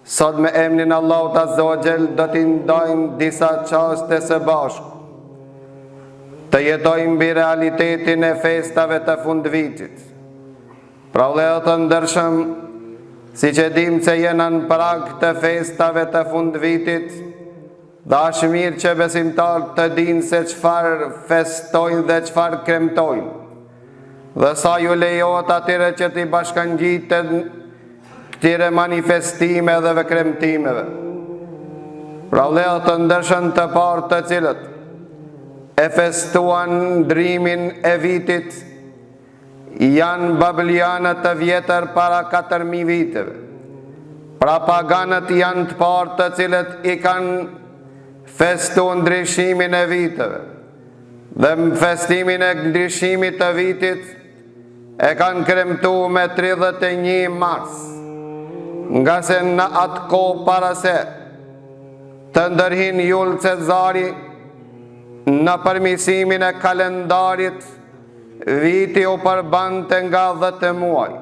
Sot me emrin Allahut Azza wa Jell do t'i ndajmë disa çaste së bashku. Të jetojmë mbi realitetin e festave të fundvitit. Pra vëllezër të ndershëm, siç e dim se jena në prag të festave të fundvitit, dhe është mirë që besimtarët të dinë se çfarë festojnë dhe çfarë kremtojnë. Dhe sa ju lejohet atyre që t'i bashkangjiten këtyre manifestimeve dhe kremtimeve. Pra vëllezër të ndershëm, të parë të cilët e festuan ndrimin e vitit janë babelianët të vjetër para 4000 viteve. Pra paganët janë të parë të cilët i kanë festuar ndryshimin e viteve. Dhe në festimin e ndryshimit të vitit e kanë kremtuar me 31 mars. Nga se në atë kohë para se të ndërhin Julius Cezari në përmirësimin e kalendarit, viti u përbante nga 10 muaj,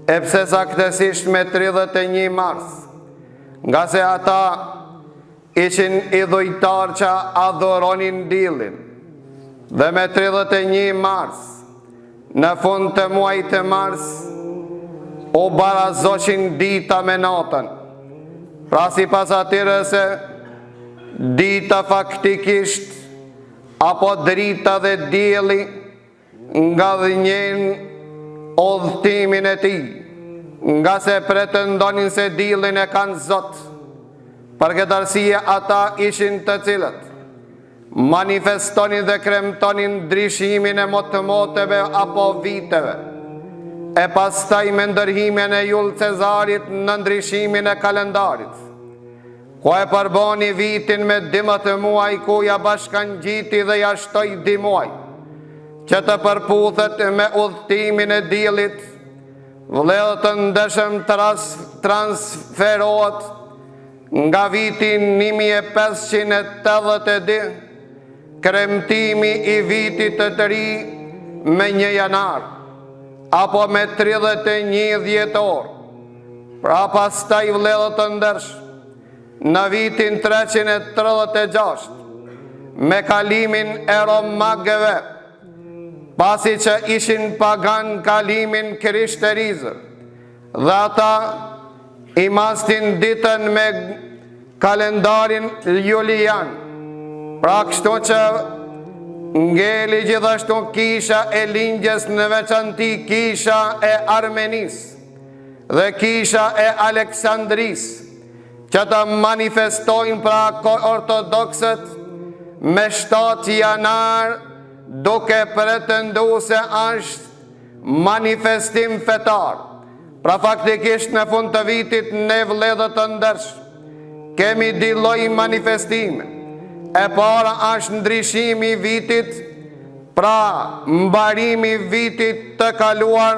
epse saktësisht me 31 mars, nga se ata ishin idhujtar që adhuronin diellin, dhe me 31 mars, në fund të muajit të mars, u barazoshin dita me natën. Pra si pas atyre se dita faktikisht apo drita dhe dielli nga dhënjen udhëtimin e tij, nga se pretendonin se diellin e kanë Zot. Për këtë arsye ata ishin të cilët manifestonin dhe kremtonin ndryshimin e motëmoteve apo viteve, e pastaj me ndërhimin e Julius Cezarit në ndryshimin e kalendarit, ku e përboni vitin me 12 muaj, ku ja bashkangjiti dhe ja shtoi 2 muaj, që të përputhet me udhëtimin e diellit. Vëllezër të ndershëm, transferohet nga viti 1582 kremtimi i vitit të ri me 1 janar, apo me 31 dhjetor. Pra pastaj vëllezër të ndershëm, në vitin 336 me kalimin e Romagëve, pasi që ishin pagan kalimin krishterezër, dhe ata i mastin ditën me kalendarin julian. Pra kështu që ngeli gjithashtu kisha e lindjes, në veçanti kisha e Armenis dhe kisha e Aleksandris, që të manifestojnë pra ortodoksët me 7 janar, duke pretendu se është manifestim fetar. Pra faktikisht në fund të vitit ne vëllezër të ndershëm kemi dy lloj manifestime. E para është ndryshimi i vitit, pra mbarimi i vitit të kaluar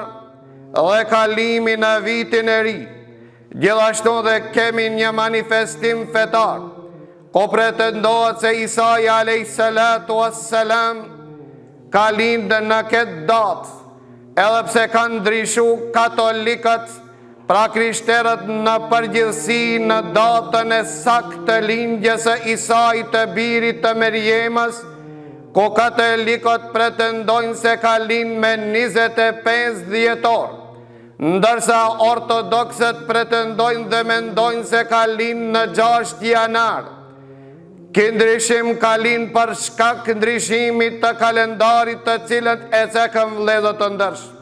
dhe kalimi në vitin e ri. Gjithashtu dhe kemi një manifestim fetar, ku pretendohet se Isaia a.s. ka lindë në këtë datë, edhe pse kanë ndryshu katolikët, pra krishterët në përgjithësi në datën e saktë të lindjes së Isait të birit të Merjemës, ku katolikët pretendojnë se ka lindë me 25 dhjetor, ndërsa ortodoksët pretendojnë dhe mendojnë se ka lindë në 6 janar. Ky ndryshim ka lindë për shkak ndryshimit të kalendarit, të cilët e cekën vëllezër të ndershëm.